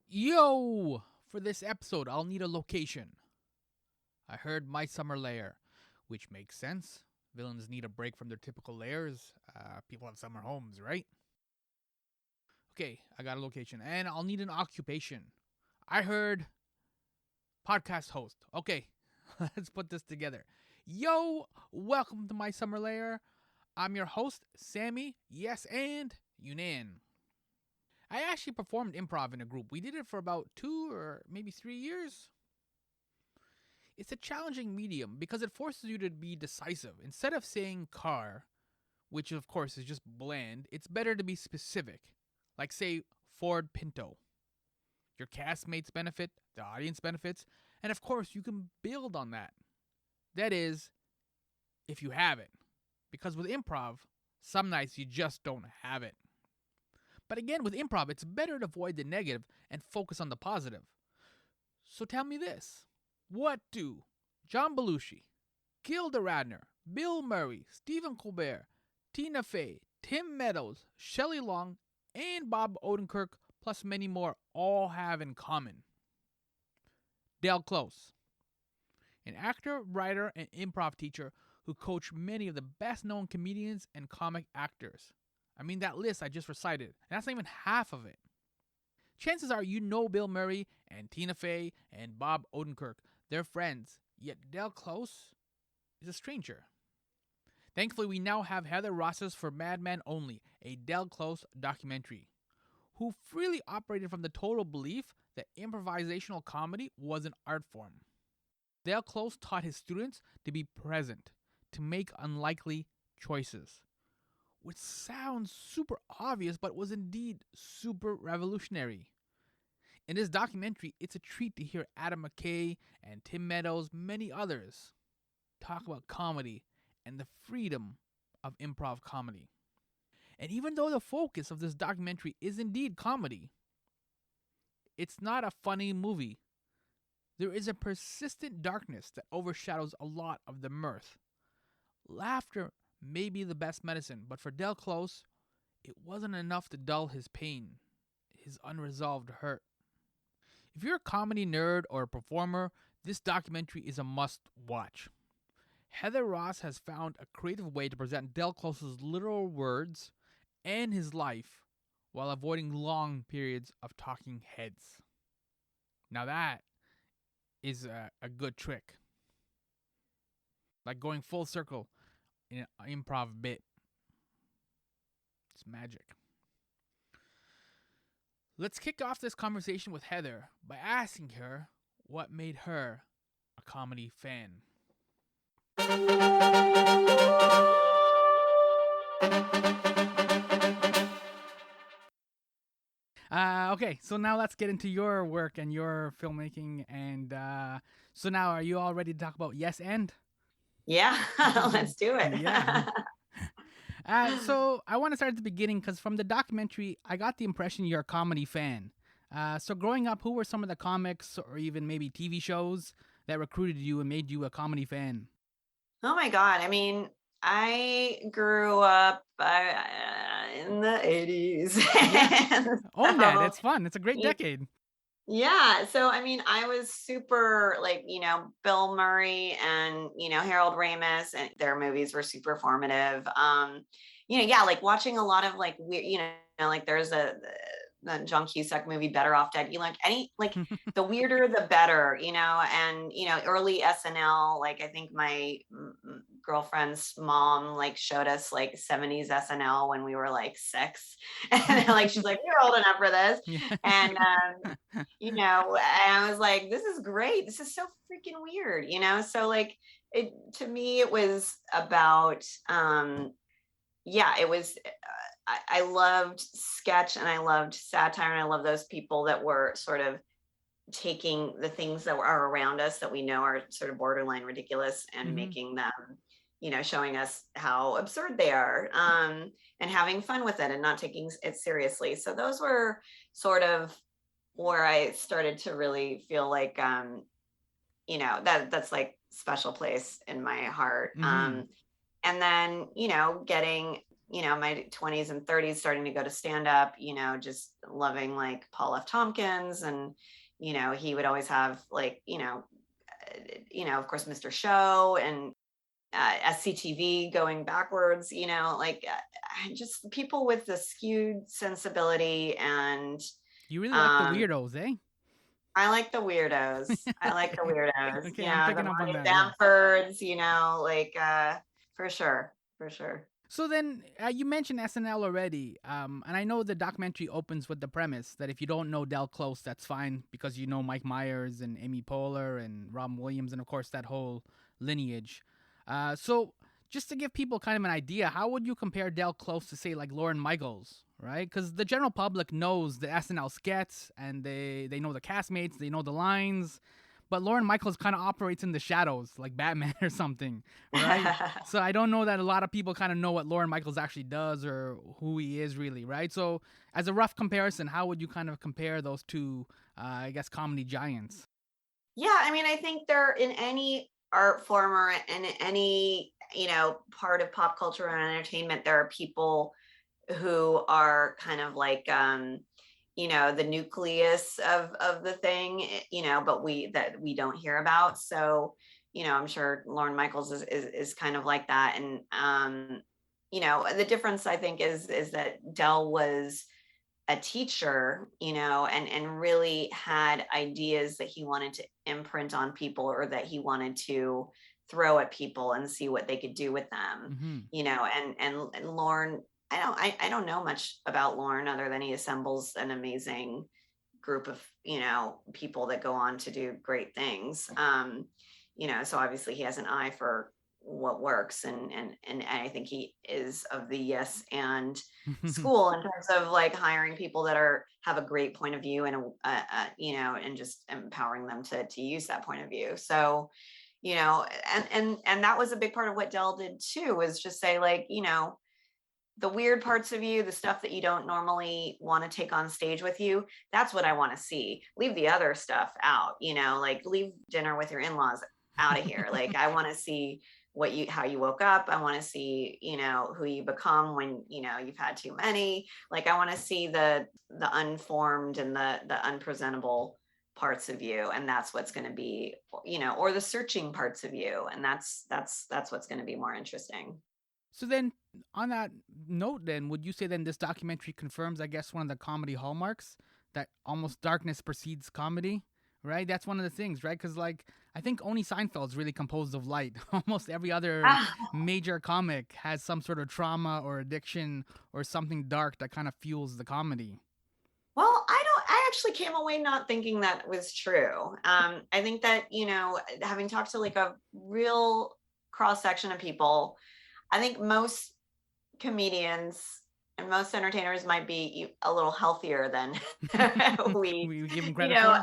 Yo! For this episode, I'll need a location. I heard My Summer Lair, which makes sense. Villains need a break from their typical lairs. People have summer homes, right? Okay, I got a location. And I'll need an occupation. I heard podcast host. Okay, let's put this together. Yo! Welcome to My Summer Lair. I'm your host, Sammy, yes, and Younan. I actually performed improv in a group. We did it for about 2 or maybe 3 years. It's a challenging medium because it forces you to be decisive. Instead of saying car, which of course is just bland, it's better to be specific. Like, say, Ford Pinto. Your castmates benefit, the audience benefits, and of course you can build on that. That is, if you have it. Because with improv, some nights you just don't have it. But again, with improv, it's better to avoid the negative and focus on the positive. So tell me this. What do John Belushi, Gilda Radner, Bill Murray, Stephen Colbert, Tina Fey, Tim Meadows, Shelley Long, and Bob Odenkirk, plus many more, all have in common? Del Close, an actor, writer, and improv teacher who coached many of the best-known comedians and comic actors. I mean, that list I just recited, and that's not even half of it. Chances are you know Bill Murray and Tina Fey and Bob Odenkirk. They're friends, yet Del Close is a stranger. Thankfully, we now have Heather Ross's For Madmen Only, a Del Close documentary, who freely operated from the total belief that improvisational comedy was an art form. Del Close taught his students to be present, to make unlikely choices, which sounds super obvious but was indeed super revolutionary. In this documentary, it's a treat to hear Adam McKay and Tim Meadows, many others, talk about comedy and the freedom of improv comedy. And even though the focus of this documentary is indeed comedy, it's not a funny movie. There is a persistent darkness that overshadows a lot of the mirth. Laughter may be the best medicine, but for Del Close, it wasn't enough to dull his pain, his unresolved hurt. If you're a comedy nerd or a performer, this documentary is a must-watch. Heather Ross has found a creative way to present Del Close's literal words and his life while avoiding long periods of talking heads. Now that is a good trick. Like going full circle in an improv bit. It's magic. Let's kick off this conversation with Heather by asking her what made her a comedy fan. Okay, so now let's get into your work and your filmmaking. And so now, are you all ready to talk about Yes and? Yeah, let's do it. Yeah. So I want to start at the beginning because from the documentary, I got the impression you're a comedy fan. So growing up, who were some of the comics or even maybe TV shows that recruited you and made you a comedy fan? Oh my God. I mean, I grew up in the 80s. Yeah. And Own that. so, It's fun. It's a great y- decade. yeah. So, I mean, I was super like, Bill Murray and, Harold Ramis, and their movies were super formative. Yeah, like watching a lot of like weird, like there's the John Cusack movie Better Off Dead. You like any like the weirder the better, and early SNL. Like I think my girlfriend's mom like showed us like 70s SNL when we were like 6, and like she's like, "You're old enough for this," Yeah. and and I was like, "This is great. This is so freaking weird," So like it to me, it was about yeah, it was. I loved sketch and I loved satire and I love those people that were sort of taking the things that are around us that we know are sort of borderline ridiculous and Mm-hmm. making them, showing us how absurd they are, and having fun with it and not taking it seriously. So those were sort of where I started to really feel like, that's like special place in my heart. Mm-hmm. And then, getting my 20s and 30s starting to go to stand up, just loving like Paul F. Tompkins. And, he would always have like, of course, Mr. Show and SCTV going backwards, like just people with the skewed sensibility. And You really like the um, weirdos, eh? I like the weirdos. I like the Okay. weirdos. Okay, I'm The picking up on Marty that. Yeah. Bamfords, like for sure, for sure. So then, you mentioned SNL already, and I know the documentary opens with the premise that if you don't know Del Close, that's fine because you know Mike Myers and Amy Poehler and Robin Williams, and of course that whole lineage. So just to give people kind of an idea, how would you compare Del Close to say like Lorne Michaels, right? Because the general public knows the SNL skets and they know the castmates, they know the lines, but Lorne Michaels kind of operates in the shadows, like Batman or something, right? So I don't know that a lot of people kind of know what Lorne Michaels actually does or who he is really, right? So as a rough comparison, how would you kind of compare those two, I guess, comedy giants? Yeah, I mean, I think they're in any art form or in any, part of pop culture and entertainment, there are people who are kind of like the nucleus of the thing, but we don't hear about. So, I'm sure Lorne Michaels is kind of like that. And the difference I think is that Dell was a teacher, and really had ideas that he wanted to imprint on people or that he wanted to throw at people and see what they could do with them, Mm-hmm. and Lorne, I don't know much about Lorne other than he assembles an amazing group of, people that go on to do great things. So obviously he has an eye for what works, and I think he is of the yes and school in terms of like hiring people that have a great point of view, and and just empowering them to use that point of view. So, and that was a big part of what Dell did too, was just say like, the weird parts of you, the stuff that you don't normally want to take on stage with you, that's what I want to see. Leave the other stuff out, like leave dinner with your in-laws out of here. Like I want to see how you woke up. I want to see, who you become when, you've had too many. Like I want to see the unformed and the unpresentable parts of you, and that's what's going to be, or the searching parts of you, and that's what's going to be more interesting. So then, on that note, then would you say then this documentary confirms, I guess, one of the comedy hallmarks that almost darkness precedes comedy, right? That's one of the things, right? Because like I think only Seinfeld's really composed of light. Almost every other major comic has some sort of trauma or addiction or something dark that kind of fuels the comedy. Well, I actually came away not thinking that was true. I think that, having talked to like a real cross section of people, I think most comedians and most entertainers might be a little healthier than we, We give them credit for.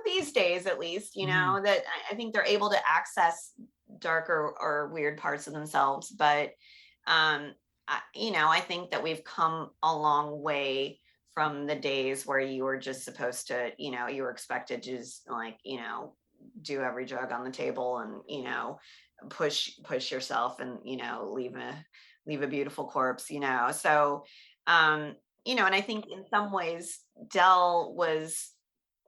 these days at least, Mm-hmm. that I think they're able to access darker or weird parts of themselves. But, I think that we've come a long way from the days where you were just supposed to, you were expected to just like, do every drug on the table and, push yourself and, leave a beautiful corpse, So, and I think in some ways Dell was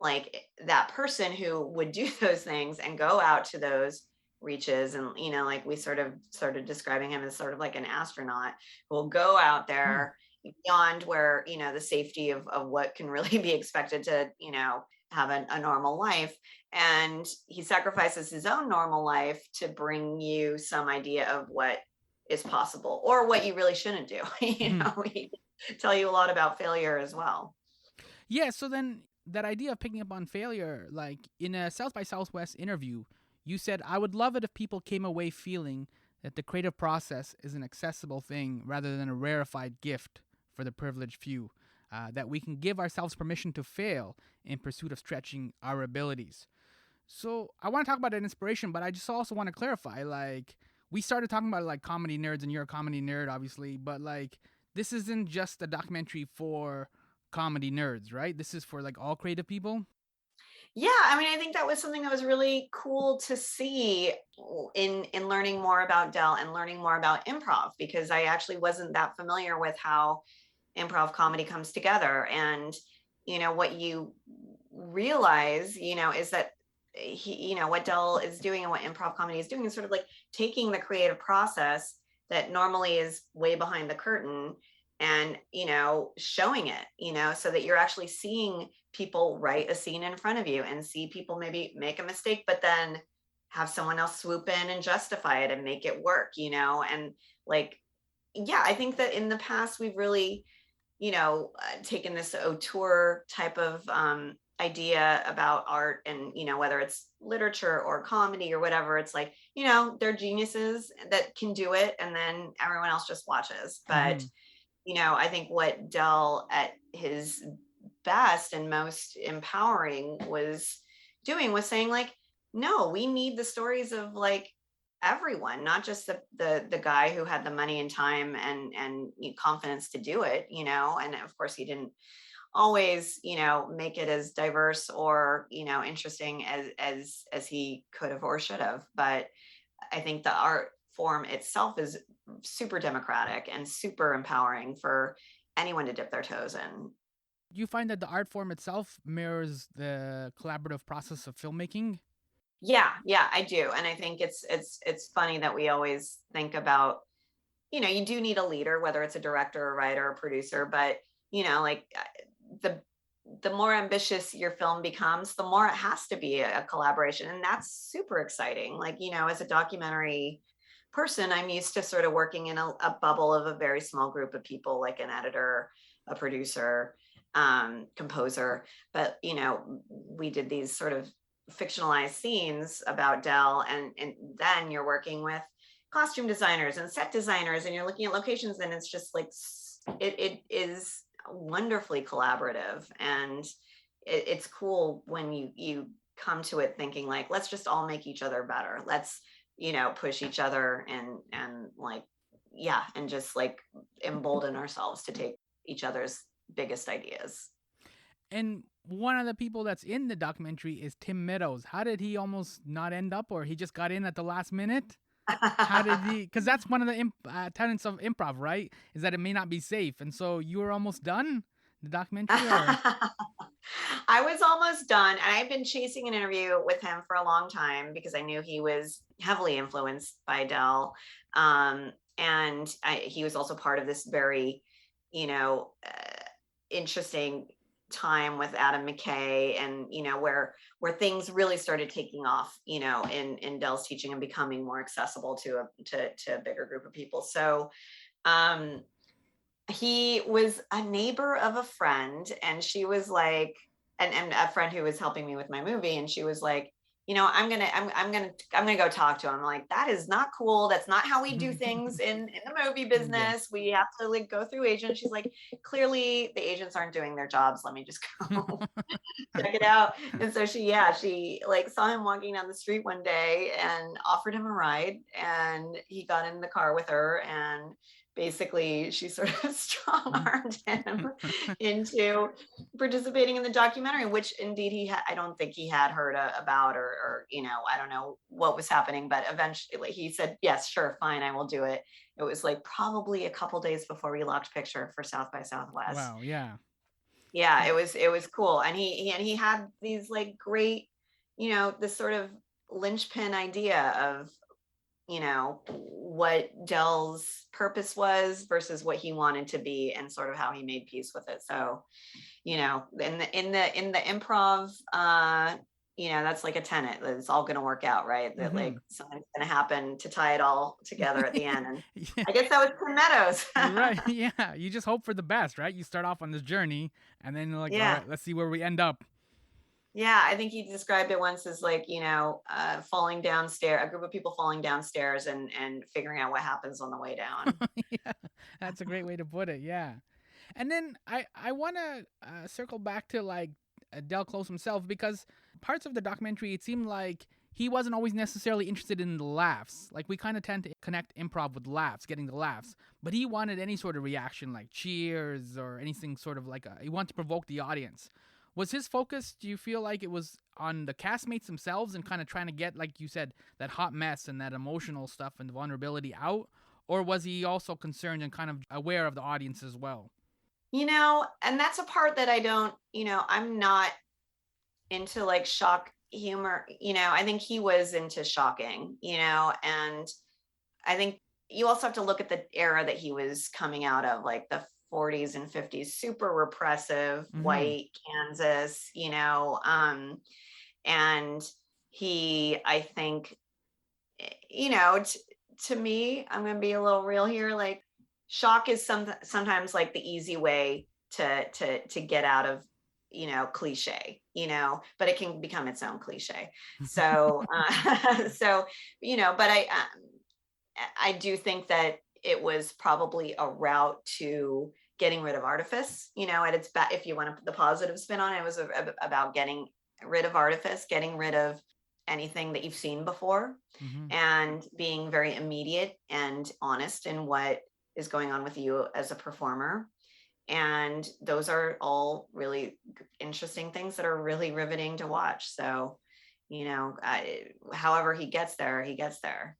like that person who would do those things and go out to those reaches, and like we sort of started describing him as sort of like an astronaut who will go out Hmm. there beyond where, the safety of what can really be expected to, have a normal life, and he sacrifices his own normal life to bring you some idea of what is possible or what you really shouldn't do. He tell you a lot about failure as well. Yeah, so then that idea of picking up on failure, like in a South by Southwest interview, you said, I would love it if people came away feeling that the creative process is an accessible thing rather than a rarefied gift for the privileged few. That we can give ourselves permission to fail in pursuit of stretching our abilities. So I want to talk about that inspiration, but I just also want to clarify, like, we started talking about like comedy nerds, and you're a comedy nerd, obviously, but like, this isn't just a documentary for comedy nerds, right? This is for like all creative people. Yeah, I mean, I think that was something that was really cool to see in learning more about Dell and learning more about improv, because I actually wasn't that familiar with how improv comedy comes together. And what you realize, is that what Dell is doing and what improv comedy is doing is sort of like taking the creative process that normally is way behind the curtain and showing it, so that you're actually seeing people write a scene in front of you and see people maybe make a mistake, but then have someone else swoop in and justify it and make it work, and like, yeah, I think that in the past we've really, taken this auteur type of idea about art, and whether it's literature or comedy or whatever, it's like, they're geniuses that can do it, and then everyone else just watches. But Mm-hmm. I think what Dell at his best and most empowering was doing was saying like, no, we need the stories of like everyone, not just the guy who had the money and time and confidence to do it, and of course he didn't always make it as diverse or interesting as he could have or should have. But I think the art form itself is super democratic and super empowering for anyone to dip their toes in. Do you find that the art form itself mirrors the collaborative process of filmmaking? Yeah, I do. And I think it's funny that we always think about, you do need a leader, whether it's a director, a writer, a producer, but like the more ambitious your film becomes, the more it has to be a collaboration. And that's super exciting. Like, as a documentary person, I'm used to sort of working in a bubble of a very small group of people, like an editor, a producer, composer. But, we did these sort of fictionalized scenes about Dell, and then you're working with costume designers and set designers, and you're looking at locations, and it's just like, it is wonderfully collaborative. And it's cool when you come to it thinking like, let's just all make each other better. Let's, push each other and like, yeah, and just like embolden ourselves to take each other's biggest ideas. And one of the people that's in the documentary is Tim Meadows. How did he almost not end up, or he just got in at the last minute? How did he? Because that's one of the tenets of improv, right? Is that it may not be safe. And so you were almost done the documentary, or I was almost done, and I've been chasing an interview with him for a long time because I knew he was heavily influenced by Dell. And he was also part of this very, interesting time with Adam McKay, and where things really started taking off, in Dell's teaching and becoming more accessible to a bigger group of people. So um he was a neighbor of a friend, and she was like, and a friend who was helping me with my movie, and she was like, I'm gonna go talk to him. I'm like, that is not cool. That's not how we do things in the movie yeah. business. We have to like go through agents. She's like, clearly the agents aren't doing their jobs. Let me just go check it out. And so she like saw him walking down the street one day and offered him a ride, and he got in the car with her, and basically she sort of strong-armed him into participating in the documentary, which indeed I don't think he had heard about, or I don't know what was happening, but eventually he said, yes, sure, fine, I will do it. It was like probably a couple days before we locked picture for South by Southwest. Wow, yeah. Yeah, it was cool. And he had these like great, this sort of linchpin idea of, what Dell's purpose was versus what he wanted to be, and sort of how he made peace with it. So, in the improv, that's like a tenet that it's all going to work out, right? That Mm-hmm. like something's going to happen to tie it all together at the end. And Yeah. I guess that was Tim Meadows. Right. Yeah. You just hope for the best, right? You start off on this journey, and then you're like, all Yeah. right, let's see where we end up. Yeah, I think he described it once as like, falling downstairs, a group of people falling downstairs and figuring out what happens on the way down. Yeah, that's a great way to put it. Yeah. And then I want to circle back to like Del Close himself, because parts of the documentary it seemed like he wasn't always necessarily interested in the laughs. Like we kind of tend to connect improv with laughs, getting the laughs, but he wanted any sort of reaction, like cheers or anything sort of like he wanted to provoke the audience. Was his focus, do you feel like it was on the castmates themselves and kind of trying to get, like you said, that hot mess and that emotional stuff and vulnerability out? Or was he also concerned and kind of aware of the audience as well? And that's a part that I don't, I'm not into like shock humor. I think he was into shocking, and I think you also have to look at the era that he was coming out of, like the 40s and 50s, super repressive, Mm-hmm. white Kansas, and I think, to me, I'm going to be a little real here. Like, shock is sometimes like the easy way to get out of, cliche, but it can become its own cliche. So, so, but I do think that it was probably a route to getting rid of artifice, at its back. If you want to put the positive spin on it, it was about getting rid of artifice, getting rid of anything that you've seen before, Mm-hmm. and being very immediate and honest in what is going on with you as a performer. And those are all really interesting things that are really riveting to watch. So, however he gets there, he gets there.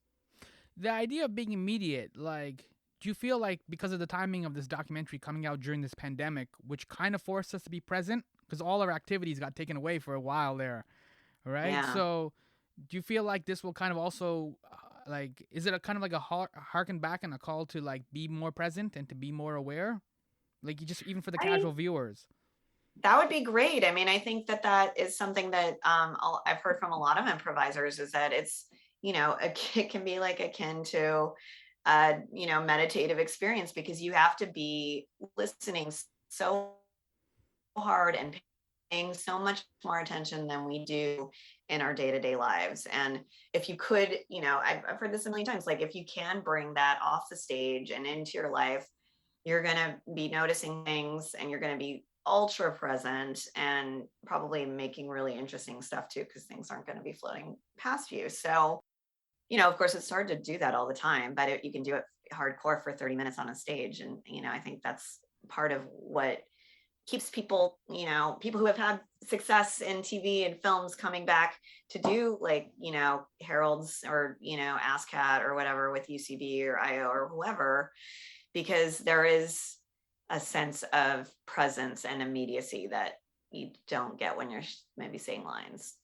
The idea of being immediate, like, do you feel like because of the timing of this documentary coming out during this pandemic, which kind of forced us to be present, because all our activities got taken away for a while there, right? Yeah. So, do you feel like this will kind of also, like, is it a kind of like a harken back and a call to like be more present and to be more aware, like you just even for the I mean, casual viewers? that would be great. I mean, I think that that is something that I've heard from a lot of improvisers, is that it's, it can be like akin to, meditative experience, because you have to be listening so hard and paying so much more attention than we do in our day-to-day lives. And if you could, I've heard this a million times, like if you can bring that off the stage and into your life, you're going to be noticing things, and you're going to be ultra present, and probably making really interesting stuff too, because things aren't going to be floating past you. So, of course, it's hard to do that all the time, but you can do it hardcore for 30 minutes on a stage. And, I think that's part of what keeps people, people who have had success in TV and films coming back to do, like, Harold's, or, ASCAT or whatever with UCB or IO or whoever, because there is a sense of presence and immediacy that you don't get when you're maybe saying lines.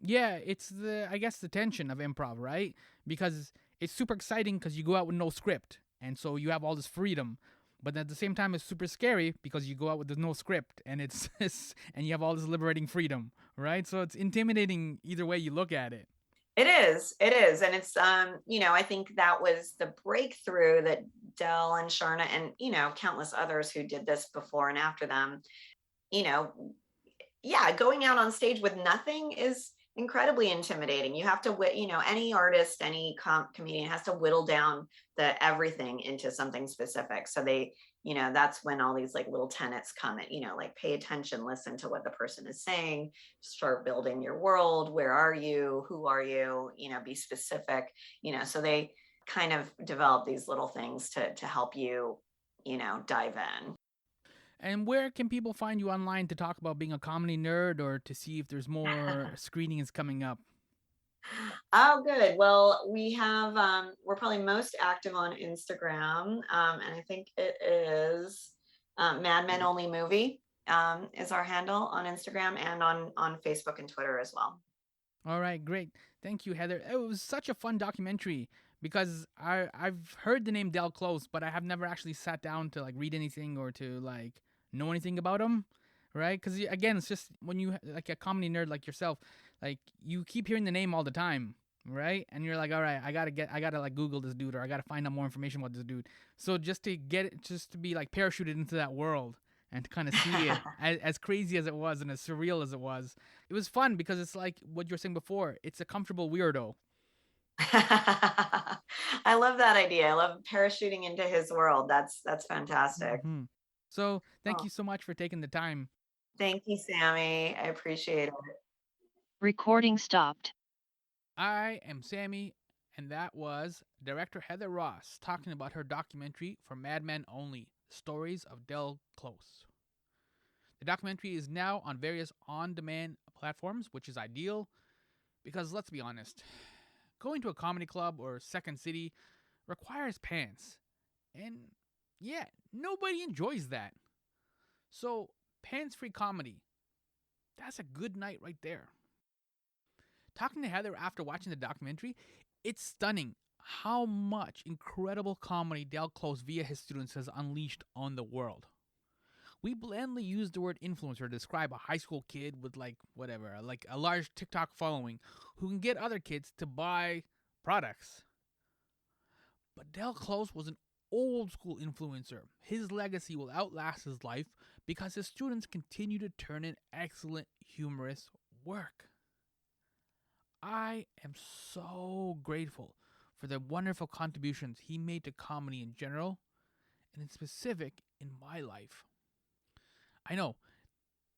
Yeah, it's the, I guess, the tension of improv, right? Because it's super exciting because you go out with no script, and so you have all this freedom. But at the same time, it's super scary because you go out with no script, and and you have all this liberating freedom, right? So it's intimidating either way you look at it. It is, and it's I think that was the breakthrough that Dell and Sharna and countless others who did this before and after them, you know yeah, going out on stage with nothing is incredibly intimidating. You have to, any artist, any comedian has to whittle down the everything into something specific. So that's when all these like little tenets come in, like pay attention, listen to what the person is saying, start building your world. Where are you? Who are you? Be specific, so they kind of develop these little things to help you, dive in. And where can people find you online to talk about being a comedy nerd or to see if there's more screenings coming up? Oh, good. Well, we're probably most active on Instagram. And I think it is Madmen Only Movie is our handle on Instagram, and on Facebook and Twitter as well. All right, great. Thank you, Heather. It was such a fun documentary because I've heard the name Del Close, but I have never actually sat down to like read anything or to like know anything about him, right? Because again, it's just when you like a comedy nerd like yourself, like you keep hearing the name all the time, right? And you're like, all right, I gotta like Google this dude or I gotta find out more information about this dude. So just to get it, just to be like parachuted into that world and to kind of see it as crazy as it was and as surreal as it was fun because it's like what you were saying before. It's a comfortable weirdo. I love that idea. I love parachuting into his world. That's fantastic. Hmm. So thank Oh, you so much for taking the time. thank you, Sammy. I appreciate it. Recording stopped. I am Sammy, and that was director Heather Ross talking about her documentary For Madmen Only: Stories of Del Close. The documentary is now on various on-demand platforms, which is ideal because let's be honest, going to a comedy club or Second City requires pants. And yeah, nobody enjoys that. So, pants-free comedy, that's a good night right there. Talking to Heather after watching the documentary, it's stunning how much incredible comedy Del Close via his students has unleashed on the world. We blandly use the word influencer to describe a high school kid with like a large TikTok following who can get other kids to buy products. But Del Close was an old school influencer. His legacy will outlast his life because his students continue to turn in excellent humorous work. I am so grateful for the wonderful contributions he made to comedy in general, and in specific in my life. I know,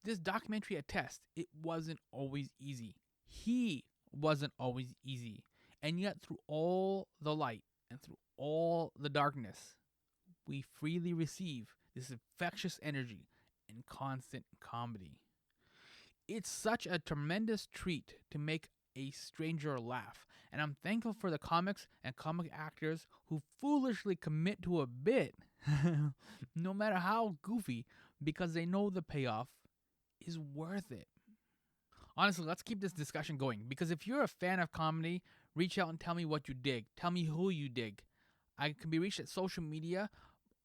this documentary attests it wasn't always easy. He wasn't always easy. And yet, through all the light and through all the darkness, we freely receive this infectious energy and constant comedy. It's such a tremendous treat to make a stranger laugh, and I'm thankful for the comics and comic actors who foolishly commit to a bit, no matter how goofy, because they know the payoff is worth it. Honestly, let's keep this discussion going, because if you're a fan of comedy, reach out and tell me what you dig. Tell me who you dig. I can be reached at social media,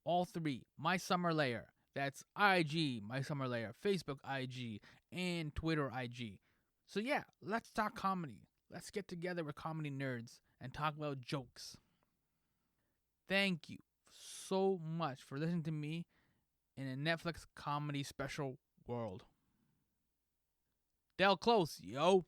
all three. My Summer Lair. That's IG, My Summer Lair, Facebook IG, and Twitter IG. So yeah, let's talk comedy. Let's get together with comedy nerds and talk about jokes. Thank you so much for listening to me in a Netflix comedy special world. Del Close, yo.